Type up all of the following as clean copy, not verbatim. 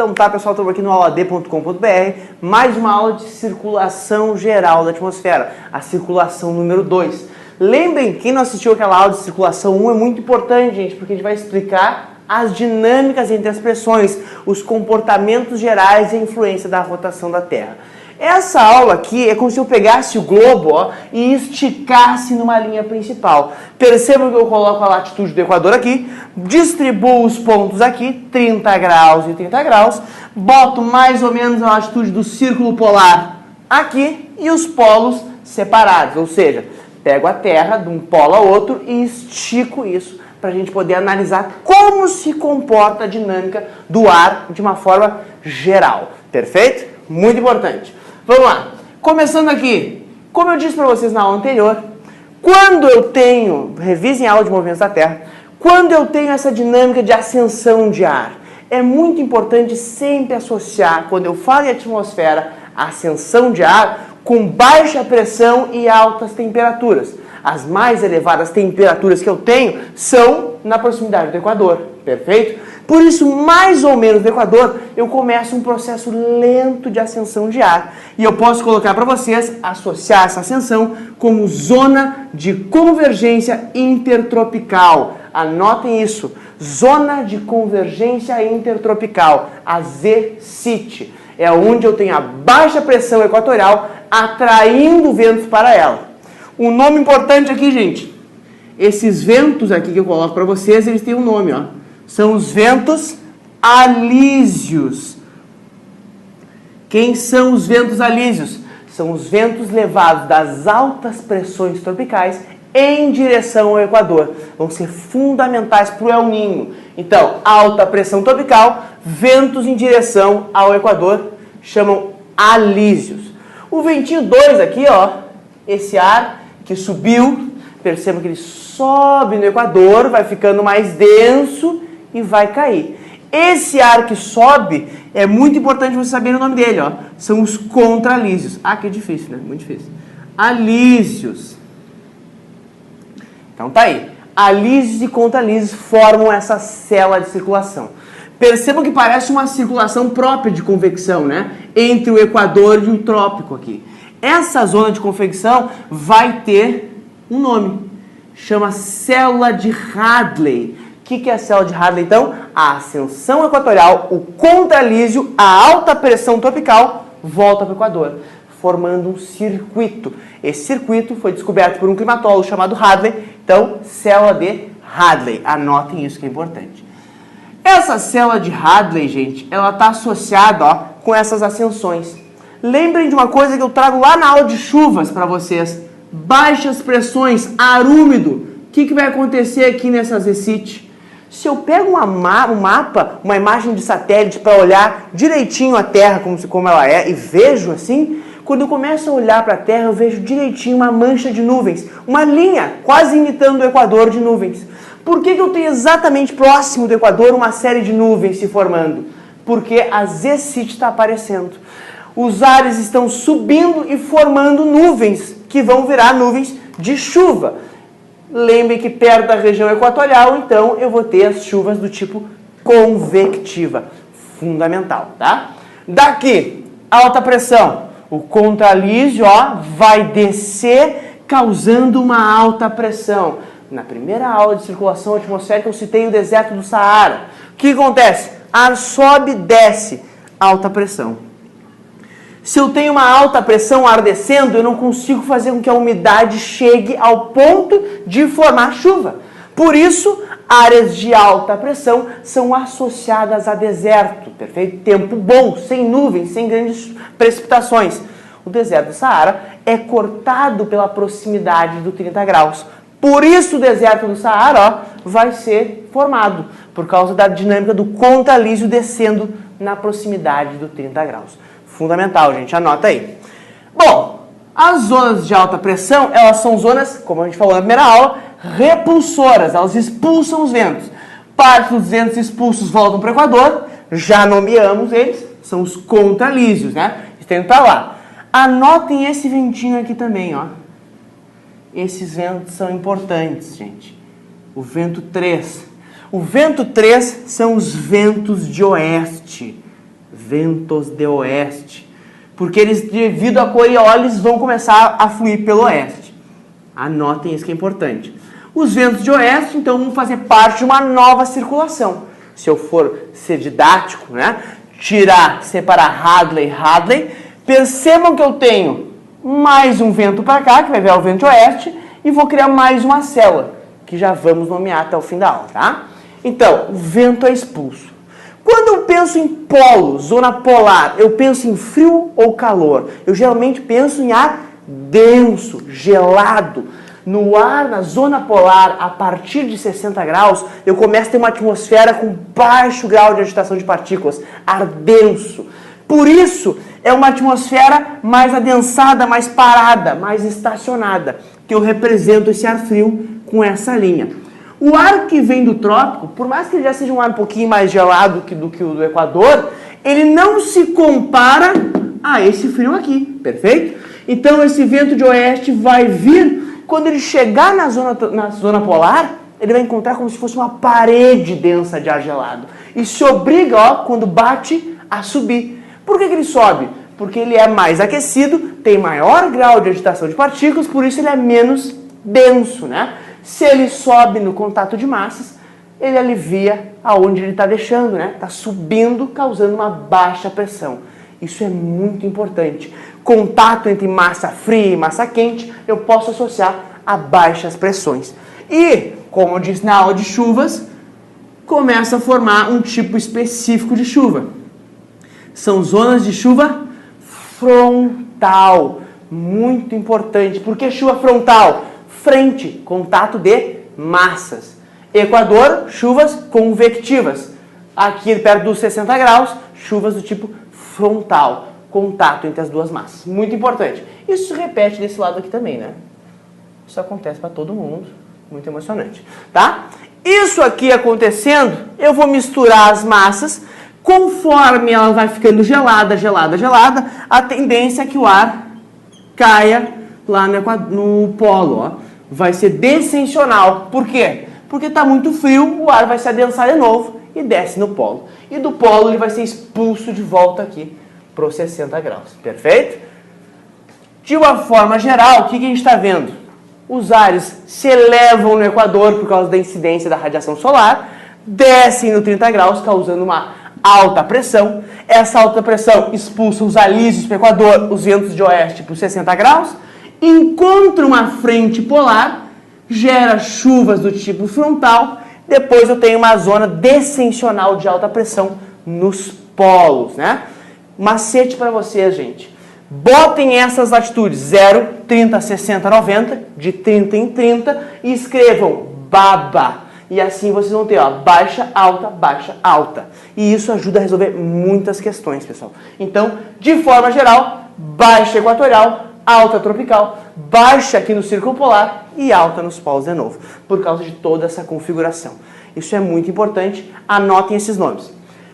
Então tá, pessoal, estamos aqui no auad.com.br, mais uma aula de circulação geral da atmosfera, a circulação número 2. Lembrem, quem não assistiu aquela aula de circulação 1 é muito importante, gente, porque a gente vai explicar as dinâmicas entre as pressões, os comportamentos gerais e a influência da rotação da Terra. Essa aula aqui é como se eu pegasse o globo, ó, e esticasse numa linha principal. Percebam que eu coloco a latitude do Equador aqui, distribuo os pontos aqui, 30 graus e 30 graus, boto mais ou menos a latitude do círculo polar aqui e os polos separados, ou seja, pego a Terra de um polo a outro e estico isso para a gente poder analisar como se comporta a dinâmica do ar de uma forma geral. Perfeito? Muito importante. Vamos lá. Começando aqui, como eu disse para vocês na aula anterior, quando eu tenho, revisem a aula de movimentos da Terra, quando eu tenho essa dinâmica de ascensão de ar, é muito importante sempre associar, quando eu falo em atmosfera, a ascensão de ar com baixa pressão e altas temperaturas. As mais elevadas temperaturas que eu tenho são na proximidade do Equador, perfeito? Por isso, mais ou menos no Equador, eu começo um processo lento de ascensão de ar. E eu posso colocar para vocês, associar essa ascensão como zona de convergência intertropical. Anotem isso, zona de convergência intertropical, a ZCIT. É onde eu tenho a baixa pressão equatorial atraindo ventos para ela. Um nome importante aqui, gente. Esses ventos aqui que eu coloco para vocês, eles têm um nome, ó. São os ventos alísios. Quem são os ventos alísios? São os ventos levados das altas pressões tropicais em direção ao Equador. Vão ser fundamentais para o El Niño. Então, alta pressão tropical, ventos em direção ao Equador, chamam alísios. O ventinho 2 aqui, ó, esse ar que subiu, perceba que ele sobe no Equador, vai ficando mais denso e vai cair. Esse ar que sobe, é muito importante você saber o nome dele, ó. São os contralísios. Ah, que difícil, né? Muito difícil. Alísios. Então tá aí. Alísios e contralísios formam essa célula de circulação. Percebam que parece uma circulação própria de convecção, né? Entre o Equador e o trópico aqui. Essa zona de convecção vai ter um nome. Chama célula de Hadley. O que é a célula de Hadley, então? A ascensão equatorial, o contralísio, a alta pressão tropical, volta para o Equador, formando um circuito. Esse circuito foi descoberto por um climatólogo chamado Hadley, então, célula de Hadley. Anotem isso que é importante. Essa célula de Hadley, gente, ela está associada, ó, com essas ascensões. Lembrem de uma coisa que eu trago lá na aula de chuvas para vocês. Baixas pressões, ar úmido. O que vai acontecer aqui nessa ZCIT? Se eu pego um mapa, uma imagem de satélite para olhar direitinho a Terra como ela é e vejo assim, quando eu começo a olhar para a Terra eu vejo direitinho uma mancha de nuvens, uma linha quase imitando o Equador de nuvens. Por que eu tenho exatamente próximo do Equador uma série de nuvens se formando? Porque a ZCIT está aparecendo. Os ares estão subindo e formando nuvens que vão virar nuvens de chuva. Lembrem que perto da região equatorial, então, eu vou ter as chuvas do tipo convectiva. Fundamental, tá? Daqui, alta pressão. O contralísio, ó, vai descer causando uma alta pressão. Na primeira aula de circulação atmosférica eu citei o deserto do Saara. O que acontece? Ar sobe, desce. Alta pressão. Se eu tenho uma alta pressão, ar descendo, eu não consigo fazer com que a umidade chegue ao ponto de formar chuva. Por isso, áreas de alta pressão são associadas a deserto, perfeito? Tempo bom, sem nuvens, sem grandes precipitações. O deserto do Saara é cortado pela proximidade do 30 graus. Por isso, o deserto do Saara, ó, vai ser formado, por causa da dinâmica do contralísio descendo na proximidade do 30 graus. Fundamental, gente, anota aí. Bom, as zonas de alta pressão, elas são zonas, como a gente falou na primeira aula, repulsoras, elas expulsam os ventos. Parte dos ventos expulsos voltam para o Equador, já nomeamos eles, são os contralísios, né? Estão indo para lá. Anotem esse ventinho aqui também, ó. Esses ventos são importantes, gente. O vento 3. O vento 3 são os ventos de oeste. ventos de oeste. Porque eles, devido a Coriolis, vão começar a fluir pelo oeste. Anotem isso que é importante. Os ventos de oeste, então, vão fazer parte de uma nova circulação. Se eu for ser didático, né? Separar Hadley, percebam que eu tenho mais um vento para cá, que vai virar o vento de oeste, e vou criar mais uma célula, que já vamos nomear até o fim da aula, tá? Então, o vento é expulso. Quando eu penso em polo, zona polar, eu penso em frio ou calor? Eu geralmente penso em ar denso, gelado. No ar, na zona polar, a partir de 60 graus, eu começo a ter uma atmosfera com baixo grau de agitação de partículas, ar denso. Por isso, é uma atmosfera mais adensada, mais parada, mais estacionada, que eu represento esse ar frio com essa linha. O ar que vem do trópico, por mais que ele já seja um ar um pouquinho mais gelado do que o do Equador, ele não se compara a esse frio aqui, perfeito? Então esse vento de oeste vai vir, quando ele chegar na zona polar, ele vai encontrar como se fosse uma parede densa de ar gelado. E se obriga, ó, quando bate, a subir. Por que ele sobe? Porque ele é mais aquecido, tem maior grau de agitação de partículas, por isso ele é menos denso, né? Se ele sobe no contato de massas, ele alivia aonde ele está deixando, né? Está subindo, causando uma baixa pressão. Isso é muito importante. Contato entre massa fria e massa quente, eu posso associar a baixas pressões. E, como eu disse na aula de chuvas, começa a formar um tipo específico de chuva. São zonas de chuva frontal. Muito importante. Por que chuva frontal? Frente, contato de massas. Equador, chuvas convectivas. Aqui perto dos 60 graus, chuvas do tipo frontal. Contato entre as duas massas. Muito importante. Isso se repete desse lado aqui também, né? Isso acontece para todo mundo. Muito emocionante. Tá? Isso aqui acontecendo, eu vou misturar as massas. Conforme ela vai ficando gelada, a tendência é que o ar caia lá no polo, ó. Vai ser descensional. Por quê? Porque está muito frio, o ar vai se adensar de novo e desce no polo. E do polo ele vai ser expulso de volta aqui para os 60 graus. Perfeito? De uma forma geral, o que a gente está vendo? Os ares se elevam no Equador por causa da incidência da radiação solar, descem no 30 graus, causando uma alta pressão. Essa alta pressão expulsa os alísios para o Equador, os ventos de oeste para os 60 graus, encontra uma frente polar, gera chuvas do tipo frontal, depois eu tenho uma zona descensional de alta pressão nos polos, né? Macete para vocês, gente. Botem essas latitudes 0, 30, 60, 90, de 30 em 30 e escrevam BABA. E assim vocês vão ter, ó, baixa, alta. E isso ajuda a resolver muitas questões, pessoal. Então, de forma geral, baixa equatorial, alta tropical, baixa aqui no círculo polar e alta nos polos de novo, por causa de toda essa configuração. Isso é muito importante, anotem esses nomes.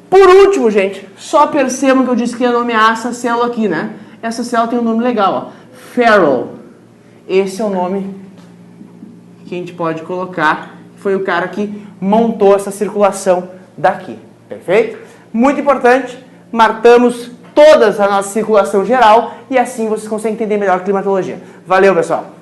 Por último, gente, só percebam que eu disse que ia nomear essa célula aqui, né? Essa célula tem um nome legal, ó, Ferrel. Esse é o nome que a gente pode colocar. Foi o cara que montou essa circulação daqui, perfeito? Muito importante, marcamos toda a nossa circulação geral e assim vocês conseguem entender melhor a climatologia. Valeu, pessoal!